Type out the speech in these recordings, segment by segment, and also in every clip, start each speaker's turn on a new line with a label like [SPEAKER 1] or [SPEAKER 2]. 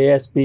[SPEAKER 1] ASP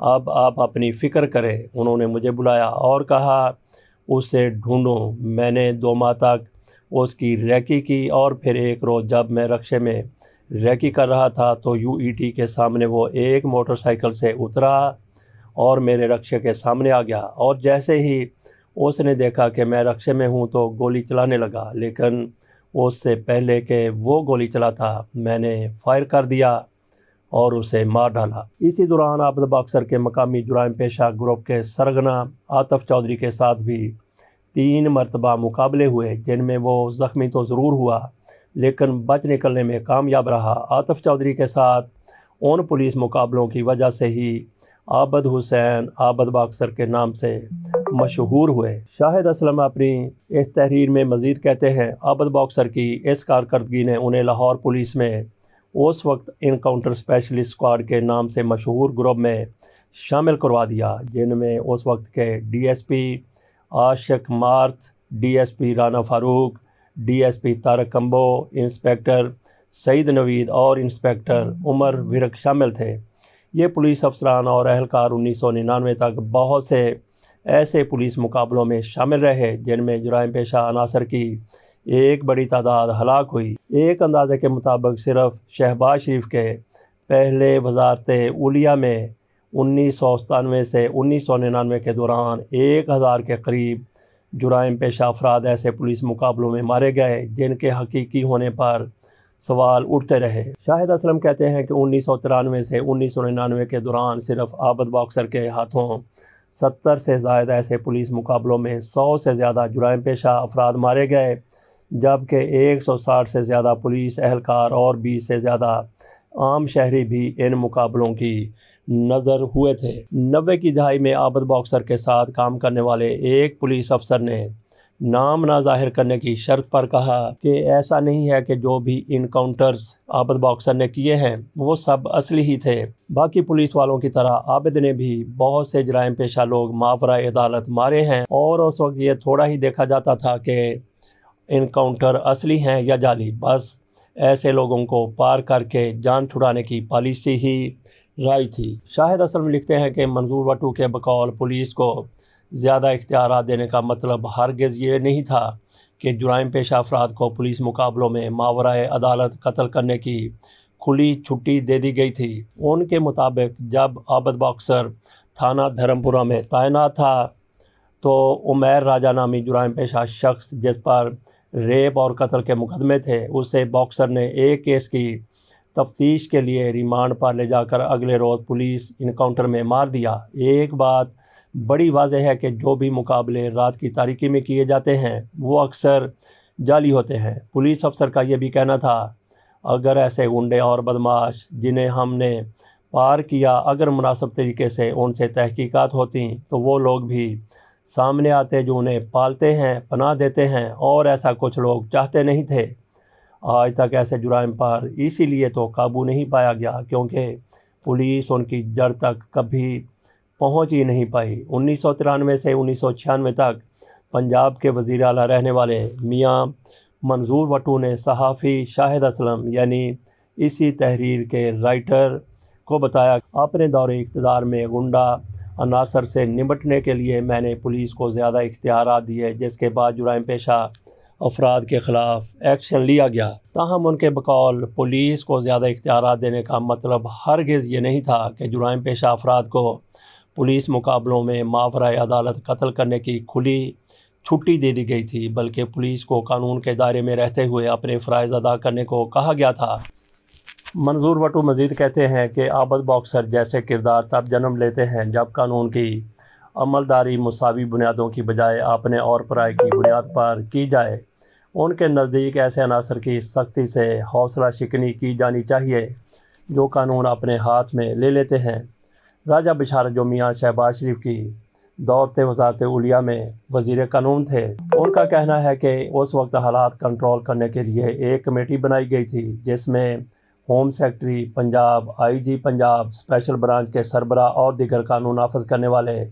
[SPEAKER 1] اب آپ اپنی فکر کریں۔ انہوں نے مجھے بلایا اور کہا اسے ڈھونڈوں۔ میں نے 2 ماہ تک اس کی ریکی کی اور پھر ایک روز جب میں رکشے میں ریکی کر رہا تھا تو UET کے سامنے وہ ایک موٹر سائیکل سے اترا اور میرے رکشے کے سامنے آ گیا، اور جیسے ہی اس نے دیکھا کہ میں رکشے میں ہوں تو گولی چلانے لگا، لیکن اس سے پہلے کہ وہ گولی چلاتا میں نے فائر کر دیا اور اسے مار ڈالا۔ اسی دوران عابد باکسر کے مقامی جرائم پیشہ گروپ کے سرگنا عاطف چودھری کے ساتھ بھی 3 مرتبہ مقابلے ہوئے، جن میں وہ زخمی تو ضرور ہوا لیکن بچ نکلنے میں کامیاب رہا۔ عاطف چودھری کے ساتھ ان پولیس مقابلوں کی وجہ سے ہی عابد حسین عابد باکسر کے نام سے مشہور ہوئے۔ شاہد اسلم اپنی اس تحریر میں مزید کہتے ہیں، عابد باکسر کی اس کارکردگی نے انہیں لاہور پولیس میں اس وقت انکاؤنٹر اسپیشلسٹ اسکواڈ کے نام سے مشہور گروپ میں شامل کروا دیا، جن میں اس وقت کے DSP عاشق مارت، DSP رانا فاروق، DSP طارق کمبو، انسپیکٹر سعید نوید اور انسپیکٹر عمر ورک شامل تھے۔ یہ پولیس افسران اور اہلکار 1999 تک بہت سے ایسے پولیس مقابلوں میں شامل رہے جن میں جرائم پیشہ عناصر کی ایک بڑی تعداد ہلاک ہوئی۔ ایک اندازے کے مطابق صرف شہباز شریف کے پہلے وزارت اولیہ میں 1997 سے 1999 کے دوران 1000 کے قریب جرائم پیشہ افراد ایسے پولیس مقابلوں میں مارے گئے جن کے حقیقی ہونے پر سوال اٹھتے رہے۔ شاہد اسلم کہتے ہیں کہ 1993 سے 1999 کے دوران صرف عابد باکسر کے ہاتھوں 70 سے زائد ایسے پولیس مقابلوں میں 100 سے زیادہ جرائم پیشہ افراد مارے گئے، جبکہ 160 سے زیادہ پولیس اہلکار اور 20 سے زیادہ عام شہری بھی ان مقابلوں کی نظر ہوئے تھے۔ 90 کی دہائی میں عابد باکسر کے ساتھ کام کرنے والے ایک پولیس افسر نے نام نہ ظاہر کرنے کی شرط پر کہا کہ ایسا نہیں ہے کہ جو بھی انکاؤنٹرز عابد باکسر نے کیے ہیں وہ سب اصلی ہی تھے۔ باقی پولیس والوں کی طرح عابد نے بھی بہت سے جرائم پیشہ لوگ ماورائے عدالت مارے ہیں، اور اس وقت یہ تھوڑا ہی دیکھا جاتا تھا کہ انکاؤنٹر اصلی ہیں یا جعلی، بس ایسے لوگوں کو پار کر کے جان چھڑانے کی پالیسی ہی رائج تھی۔ شاہد اسلم لکھتے ہیں کہ منظور وٹو کے بقول پولیس کو زیادہ اختیارات دینے کا مطلب ہرگز یہ نہیں تھا کہ جرائم پیشہ افراد کو پولیس مقابلوں میں ماورائے عدالت قتل کرنے کی کھلی چھٹی دے دی گئی تھی۔ ان کے مطابق جب عابد باکسر تھانہ دھرمپورہ میں تعینات تھا تو عمیر راجہ نامی جرائم پیشہ شخص جس پر ریپ اور قتل کے مقدمے تھے، اسے باکسر نے ایک کیس کی تفتیش کے لیے ریمانڈ پر لے جا کر اگلے روز پولیس انکاؤنٹر میں مار دیا۔ ایک بات بڑی واضح ہے کہ جو بھی مقابلے رات کی تاریکی میں کیے جاتے ہیں وہ اکثر جعلی ہوتے ہیں۔ پولیس افسر کا یہ بھی کہنا تھا، اگر ایسے گنڈے اور بدماش جنہیں ہم نے پار کیا اگر مناسب طریقے سے ان سے تحقیقات ہوتی تو وہ لوگ بھی سامنے آتے جو انہیں پالتے ہیں، پناہ دیتے ہیں، اور ایسا کچھ لوگ چاہتے نہیں تھے۔ آج تک ایسے جرائم پر اسی لیے تو قابو نہیں پایا گیا کیونکہ پولیس ان کی جڑ تک کبھی پہنچ ہی نہیں پائی۔ 1993 سے 1996 تک پنجاب کے وزیر اعلیٰ رہنے والے میاں منظور وٹو نے صحافی شاہد اسلم یعنی اسی تحریر کے رائٹر کو بتایا، اپنے دور اقتدار میں غنڈہ عناصر سے نمٹنے کے لیے میں نے پولیس کو زیادہ اختیارات دیے، جس کے بعد جرائم پیشہ افراد کے خلاف ایکشن لیا گیا۔ تاہم ان کے بقول پولیس کو زیادہ اختیارات دینے کا مطلب ہرگز یہ نہیں تھا کہ جرائم پیشہ افراد کو پولیس مقابلوں میں ماورائے عدالت قتل کرنے کی کھلی چھٹی دے دی گئی تھی، بلکہ پولیس کو قانون کے دائرے میں رہتے ہوئے اپنے فرائض ادا کرنے کو کہا گیا تھا۔ منظور وٹو مزید کہتے ہیں کہ عابد باکسر جیسے کردار تب جنم لیتے ہیں جب قانون کی عملداری مساوی بنیادوں کی بجائے اپنے اور پرائے کی بنیاد پر کی جائے۔ ان کے نزدیک ایسے عناصر کی سختی سے حوصلہ شکنی کی جانی چاہیے جو قانون اپنے ہاتھ میں لے لیتے ہیں۔ راجہ بشارت جو میاں شہباز شریف کی دولت وزارت اولیہ میں وزیر قانون تھے، ان کا کہنا ہے کہ اس وقت حالات کنٹرول کرنے کے لیے ایک کمیٹی بنائی گئی تھی جس میں home secretary Punjab, IG Punjab, special branch کے سربراہ اور دیگر قانون نافذ کرنے والے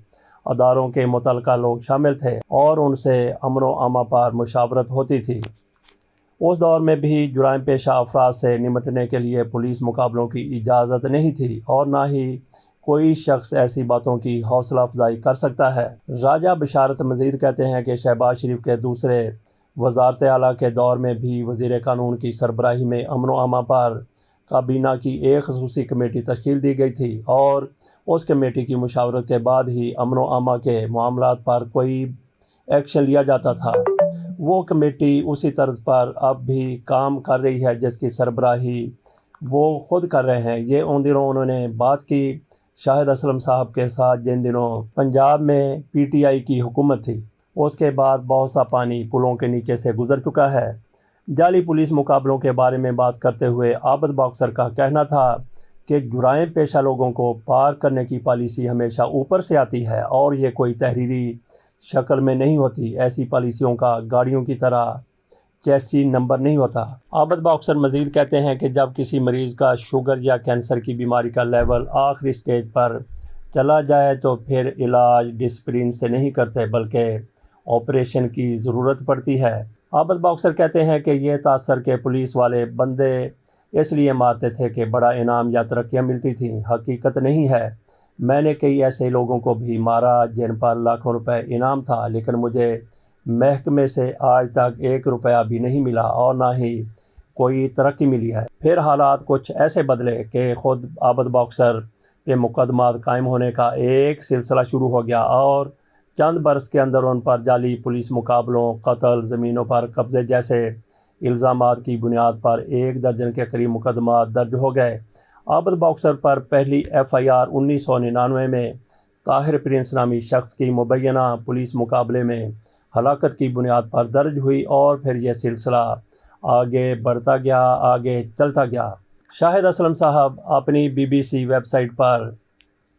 [SPEAKER 1] اداروں کے متعلقہ لوگ شامل تھے اور ان سے امن و امان پر مشاورت ہوتی تھی۔ اس دور میں بھی جرائم پیشہ افراد سے نمٹنے کے لیے پولیس مقابلوں کی اجازت نہیں تھی اور نہ ہی کوئی شخص ایسی باتوں کی حوصلہ افزائی کر سکتا ہے۔ راجہ بشارت مزید کہتے ہیں کہ شہباز شریف کے دوسرے وزارت اعلیٰ کے دور میں بھی وزیر قانون کی سربراہی میں امن و امان پر کابینہ کی ایک خصوصی کمیٹی تشکیل دی گئی تھی اور اس کمیٹی کی مشاورت کے بعد ہی امن و امان کے معاملات پر کوئی ایکشن لیا جاتا تھا۔ وہ کمیٹی اسی طرز پر اب بھی کام کر رہی ہے جس کی سربراہی وہ خود کر رہے ہیں۔ یہ ان دنوں انہوں نے بات کی شاہد اسلم صاحب کے ساتھ جن دنوں پنجاب میں پی ٹی آئی کی حکومت تھی۔ اس کے بعد بہت سا پانی پلوں کے نیچے سے گزر چکا ہے۔ جعلی پولیس مقابلوں کے بارے میں بات کرتے ہوئے عابد باکسر کا کہنا تھا کہ جرائم پیشہ لوگوں کو پار کرنے کی پالیسی ہمیشہ اوپر سے آتی ہے اور یہ کوئی تحریری شکل میں نہیں ہوتی۔ ایسی پالیسیوں کا گاڑیوں کی طرح چیسی نمبر نہیں ہوتا۔ عابد باکسر مزید کہتے ہیں کہ جب کسی مریض کا شوگر یا کینسر کی بیماری کا لیول آخری سٹیج پر چلا جائے تو پھر علاج ڈسپرین سے نہیں کرتے بلکہ آپریشن کی ضرورت پڑتی ہے۔ عابد باکسر کہتے ہیں کہ یہ تاثر کہ پولیس والے بندے اس لیے مارتے تھے کہ بڑا انعام یا ترقیاں ملتی تھیں، حقیقت نہیں ہے۔ میں نے کئی ایسے لوگوں کو بھی مارا جن پر لاکھوں روپے انعام تھا لیکن مجھے محکمے سے آج تک 1 روپیہ بھی نہیں ملا اور نہ ہی کوئی ترقی ملی ہے۔ پھر حالات کچھ ایسے بدلے کہ خود عابد باکسر پہ مقدمات قائم ہونے کا ایک سلسلہ شروع ہو گیا اور چند برس کے اندر ان پر جعلی پولیس مقابلوں، قتل، زمینوں پر قبضے جیسے الزامات کی بنیاد پر 1 درجن کے قریب مقدمات درج ہو گئے۔ عابد باکسر پر پہلی FIR 1999 میں طاہر پرنس نامی شخص کی مبینہ پولیس مقابلے میں ہلاکت کی بنیاد پر درج ہوئی اور پھر یہ سلسلہ آگے بڑھتا گیا، آگے چلتا گیا۔ شاہد اسلم صاحب اپنی BBC ویب سائٹ پر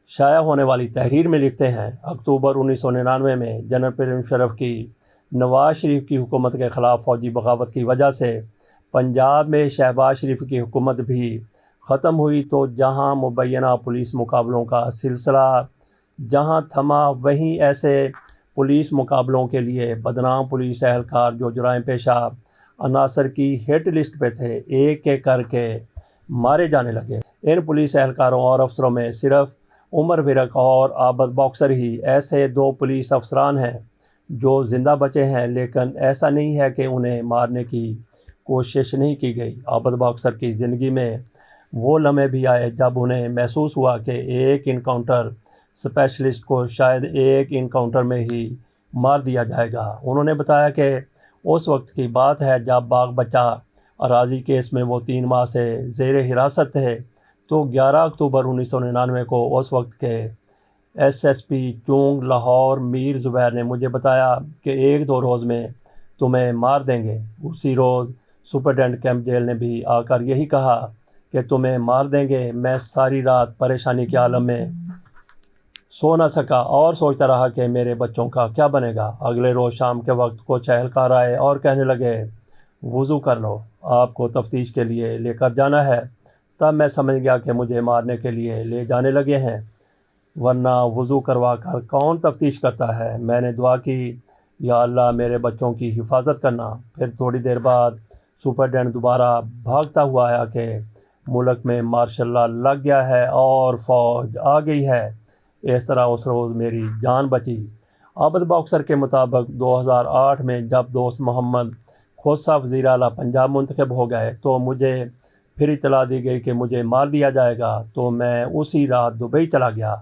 [SPEAKER 1] شائع ہونے والی تحریر میں لکھتے ہیں، اکتوبر 1999 میں جنرل پرویز مشرف کی نواز شریف کی حکومت کے خلاف فوجی بغاوت کی وجہ سے پنجاب میں شہباز شریف کی حکومت بھی ختم ہوئی تو جہاں مبینہ پولیس مقابلوں کا سلسلہ جہاں تھما وہیں ایسے پولیس مقابلوں کے لیے بدنام پولیس اہلکار جو جرائم پیشہ عناصر کی ہٹ لسٹ پہ تھے ایک ایک کر کے مارے جانے لگے۔ ان پولیس اہلکاروں اور افسروں میں صرف عمر ورق اور عابد باکسر ہی ایسے 2 پولیس افسران ہیں جو زندہ بچے ہیں، لیکن ایسا نہیں ہے کہ انہیں مارنے کی کوشش نہیں کی گئی۔ عابد باکسر کی زندگی میں وہ لمحے بھی آئے جب انہیں محسوس ہوا کہ ایک انکاؤنٹر اسپیشلسٹ کو شاید ایک انکاؤنٹر میں ہی مار دیا جائے گا۔ انہوں نے بتایا کہ اس وقت کی بات ہے جب باغ بچہ اراضی کیس میں وہ 3 ماہ سے زیر حراست تھے تو 11 اکتوبر 1999 کو اس وقت کے SSP چونگ لاہور میر زبیر نے مجھے بتایا کہ 1-2 روز میں تمہیں مار دیں گے۔ اسی روز سپرڈنٹ کیمپ جیل نے بھی آ کر یہی کہا کہ تمہیں مار دیں گے۔ میں ساری رات پریشانی کے عالم میں سو نہ سکا اور سوچتا رہا کہ میرے بچوں کا کیا بنے گا۔ اگلے روز شام کے وقت کچھ اہلکار آئے اور کہنے لگے وضو کر لو، آپ کو تفتیش کے لیے لے کر جانا ہے۔ تب میں سمجھ گیا کہ مجھے مارنے کے لیے لے جانے لگے ہیں، ورنہ وضو کروا کر کون تفتیش کرتا ہے۔ میں نے دعا کی، یا اللہ میرے بچوں کی حفاظت کرنا۔ پھر تھوڑی دیر بعد سپرڈنٹ دوبارہ بھاگتا ہوا آیا کہ ملک میں مارشل لا لگ گیا ہے اور فوج آ گئی ہے۔ اس طرح اس روز میری جان بچی۔ عابد باکسر کے مطابق 2008 میں جب دوست محمد خسرو وزیر اعلیٰ پنجاب منتخب ہو گئے تو مجھے پھر اطلاع دی گئی کہ مجھے مار دیا جائے گا تو میں اسی رات دبئی چلا گیا۔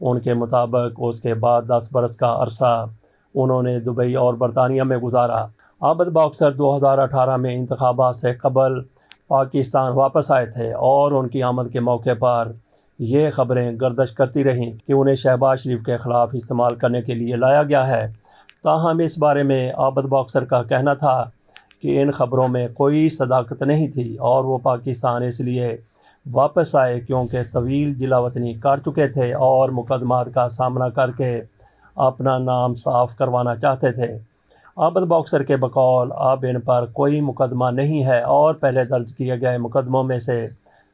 [SPEAKER 1] ان کے مطابق اس کے بعد 10 برس کا عرصہ انہوں نے دبئی اور برطانیہ میں گزارا۔ عابد باکسر 2018 میں انتخابات سے قبل پاکستان واپس آئے تھے اور ان کی آمد کے موقع پر یہ خبریں گردش کرتی رہیں کہ انہیں شہباز شریف کے خلاف استعمال کرنے کے لیے لایا گیا ہے۔ تاہم اس بارے میں عابد باکسر کا کہنا تھا کہ ان خبروں میں کوئی صداقت نہیں تھی اور وہ پاکستان اس لیے واپس آئے کیونکہ طویل جلا وطنی کر چکے تھے اور مقدمات کا سامنا کر کے اپنا نام صاف کروانا چاہتے تھے۔ عابد باکسر کے بقول اب ان پر کوئی مقدمہ نہیں ہے اور پہلے درج کیے گئے مقدموں میں سے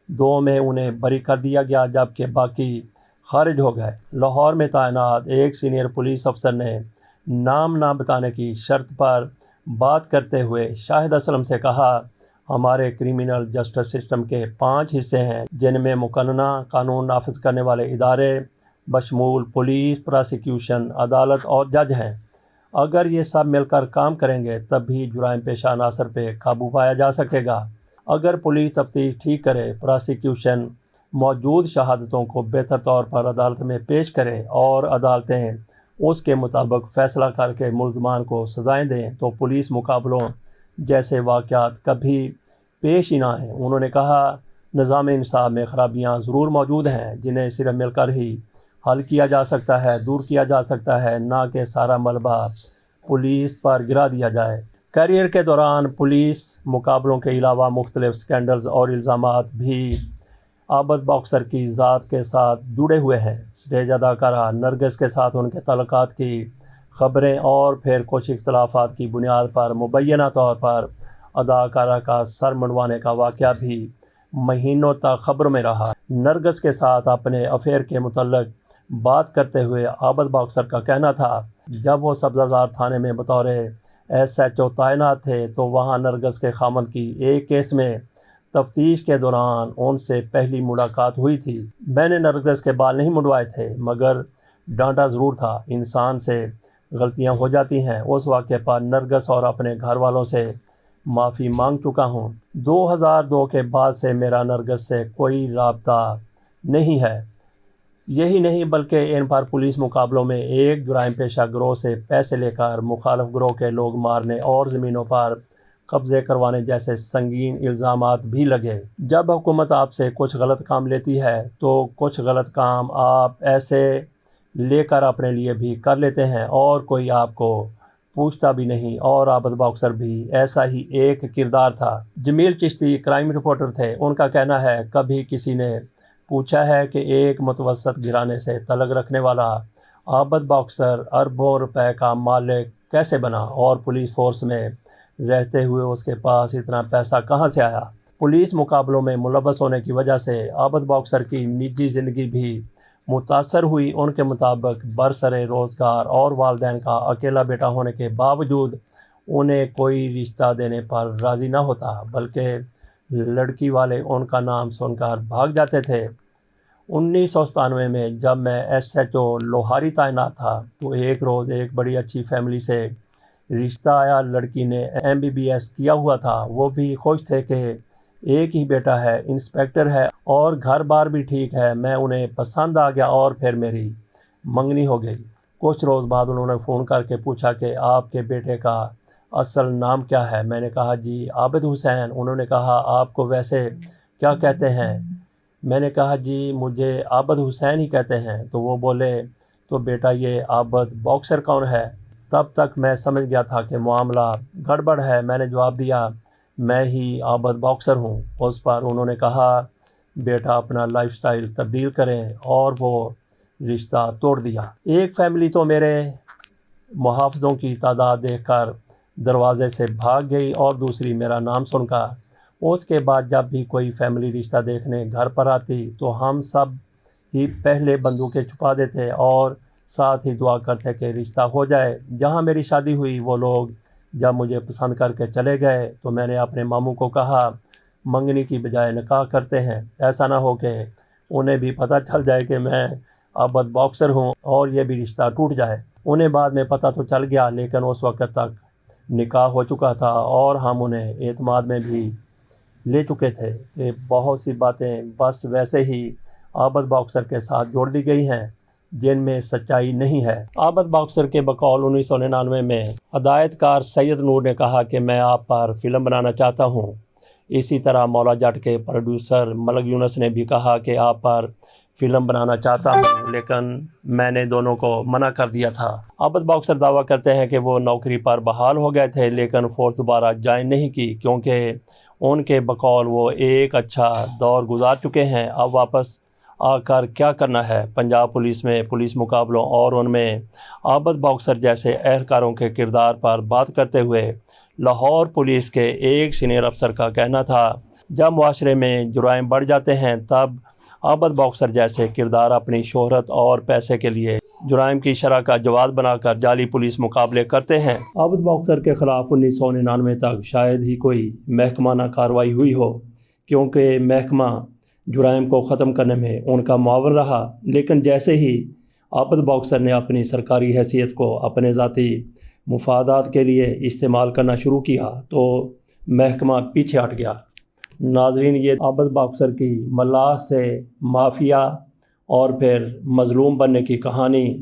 [SPEAKER 1] 2 میں انہیں بری کر دیا گیا جبکہ باقی خارج ہو گئے۔ لاہور میں تعینات ایک سینئر پولیس افسر نے نام نہ بتانے کی شرط پر بات کرتے ہوئے شاہد اسلم سے کہا، ہمارے کرمنل جسٹس سسٹم کے 5 حصے ہیں جن میں مقننہ قانون نافذ کرنے والے ادارے بشمول پولیس، پراسیکیوشن، عدالت اور جج ہیں۔ اگر یہ سب مل کر کام کریں گے تب بھی جرائم پیشہ عناصر پہ قابو پایا جا سکے گا۔ اگر پولیس تفتیش ٹھیک کرے، پراسیکیوشن موجود شہادتوں کو بہتر طور پر عدالت میں پیش کرے اور عدالتیں اس کے مطابق فیصلہ کر کے ملزمان کو سزائیں دیں تو پولیس مقابلوں جیسے واقعات کبھی پیش ہی نہ آئیں۔ انہوں نے کہا، نظام انصاف میں خرابیاں ضرور موجود ہیں جنہیں صرف مل کر ہی حل کیا جا سکتا ہے، دور کیا جا سکتا ہے، نہ کہ سارا ملبہ پولیس پر گرا دیا جائے۔ کیریئر کے دوران پولیس مقابلوں کے علاوہ مختلف سکینڈلز اور الزامات بھی عابد باکسر کی ذات کے ساتھ جڑے ہوئے ہیں۔ اسٹیج اداکارہ نرگس کے ساتھ ان کے تعلقات کی خبریں اور پھر کچھ اختلافات کی بنیاد پر مبینہ طور پر اداکارہ کا سر منڈوانے کا واقعہ بھی مہینوں تک خبروں میں رہا۔ نرگس کے ساتھ اپنے افیئر کے متعلق بات کرتے ہوئے عابد باکسر کا کہنا تھا، جب وہ سبزہ تھانے میں بطور SHO تعینات تھے تو وہاں نرگس کے خامند کی ایک کیس میں تفتیش کے دوران ان سے پہلی ملاقات ہوئی تھی۔ میں نے نرگس کے بال نہیں منڈوائے تھے مگر ڈانٹا ضرور تھا۔ انسان سے غلطیاں ہو جاتی ہیں۔ اس واقعے پر نرگس اور اپنے گھر والوں سے معافی مانگ چکا ہوں۔ 2002 کے بعد سے میرا نرگس سے کوئی رابطہ نہیں ہے۔ یہی نہیں بلکہ ان پر پولیس مقابلوں میں ایک جرائم پیشہ گروہ سے پیسے لے کر مخالف گروہ کے لوگ مارنے اور زمینوں پر قبضے کروانے جیسے سنگین الزامات بھی لگے۔ جب حکومت آپ سے کچھ غلط کام لیتی ہے تو کچھ غلط کام آپ ایسے لے کر اپنے لیے بھی کر لیتے ہیں اور کوئی آپ کو پوچھتا بھی نہیں، اور عابد باکسر بھی ایسا ہی ایک کردار تھا۔ جمیل چشتی کرائم رپورٹر تھے۔ ان کا کہنا ہے، کبھی کسی نے پوچھا ہے کہ ایک متوسط گھرانے سے تعلق رکھنے والا عابد باکسر اربوں روپے کا مالک کیسے بنا اور پولیس فورس میں رہتے ہوئے اس کے پاس اتنا پیسہ کہاں سے آیا؟ پولیس مقابلوں میں ملوث ہونے کی وجہ سے عابد باکسر کی نجی زندگی بھی متاثر ہوئی۔ ان کے مطابق برسر روزگار اور والدین کا اکیلا بیٹا ہونے کے باوجود انہیں کوئی رشتہ دینے پر راضی نہ ہوتا، بلکہ لڑکی والے ان کا نام سن کر بھاگ جاتے تھے۔ 1997 میں جب میں SHO لوہاری تعینات تھا تو ایک روز ایک بڑی اچھی فیملی سے رشتہ آیا۔ لڑکی نے MBBS کیا ہوا تھا۔ وہ بھی خوش تھے کہ ایک ہی بیٹا ہے، انسپیکٹر ہے اور گھر بار بھی ٹھیک ہے۔ میں انہیں پسند آ گیا اور پھر میری منگنی ہو گئی۔ کچھ روز بعد انہوں نے فون کر کے پوچھا کہ آپ کے بیٹے کا اصل نام کیا ہے؟ میں نے کہا، جی عابد حسین۔ انہوں نے کہا، آپ کو ویسے کیا کہتے ہیں؟ میں نے کہا، جی مجھے عابد حسین ہی کہتے ہیں۔ تو وہ بولے، تو بیٹا یہ عابد باکسر کون ہے؟ تب تک میں سمجھ گیا تھا کہ معاملہ گڑبڑ ہے۔ میں نے جواب دیا، میں ہی عابد باکسر ہوں۔ اس پر انہوں نے کہا، بیٹا اپنا لائف سٹائل تبدیل کریں، اور وہ رشتہ توڑ دیا۔ ایک فیملی تو میرے محافظوں کی تعداد دیکھ کر دروازے سے بھاگ گئی اور دوسری میرا نام سن کر۔ اس کے بعد جب بھی کوئی فیملی رشتہ دیکھنے گھر پر آتی تو ہم سب ہی پہلے بندوقیں چھپا دیتے اور ساتھ ہی دعا کرتے کہ رشتہ ہو جائے۔ جہاں میری شادی ہوئی وہ لوگ جب مجھے پسند کر کے چلے گئے تو میں نے اپنے ماموں کو کہا، منگنی کی بجائے نکاح کرتے ہیں، ایسا نہ ہو کہ انہیں بھی پتہ چل جائے کہ میں عابد باکسر ہوں اور یہ بھی رشتہ ٹوٹ جائے۔ انہیں بعد میں پتہ تو چل گیا، لیکن اس وقت تک نکاح ہو چکا تھا اور ہم انہیں اعتماد میں بھی لے چکے تھے کہ بہت سی باتیں بس ویسے ہی عابد باکسر کے ساتھ جوڑ دی گئی ہیں جن میں سچائی نہیں ہے۔ عابد باکسر کے بقول 1999 میں ہدایت کار سید نور نے کہا کہ میں آپ پر فلم بنانا چاہتا ہوں۔ اسی طرح مولا جٹ کے پروڈیوسر ملک یونس نے بھی کہا کہ آپ پر فلم بنانا چاہتا ہوں، لیکن میں نے دونوں کو منع کر دیا تھا۔ عابد باکسر دعویٰ کرتے ہیں کہ وہ نوکری پر بحال ہو گئے تھے لیکن فورس دوبارہ جوائن نہیں کی کیونکہ ان کے بقول وہ ایک اچھا دور گزار چکے ہیں، اب واپس آ کر کیا کرنا ہے۔ پنجاب پولیس میں پولیس مقابلوں اور ان میں عابد باکسر جیسے اہلکاروں کے کردار پر بات کرتے ہوئے لاہور پولیس کے ایک سینئر افسر کا کہنا تھا، جب معاشرے میں جرائم بڑھ جاتے ہیں تب عابد باکسر جیسے کردار اپنی شہرت اور پیسے کے لیے جرائم کی شرح کا جواز بنا کر جعلی پولیس مقابلے کرتے ہیں۔ عابد باکسر کے خلاف 1999 تک شاید ہی کوئی محکمانہ کارروائی ہوئی ہو، کیونکہ محکمہ جرائم کو ختم کرنے میں ان کا معاون رہا، لیکن جیسے ہی عابد باکسر نے اپنی سرکاری حیثیت کو اپنے ذاتی مفادات کے لیے استعمال کرنا شروع کیا تو محکمہ پیچھے ہٹ گیا۔ ناظرین، یہ عابد باکسر کی ملاح سے مافیا اور پھر مظلوم بننے کی کہانی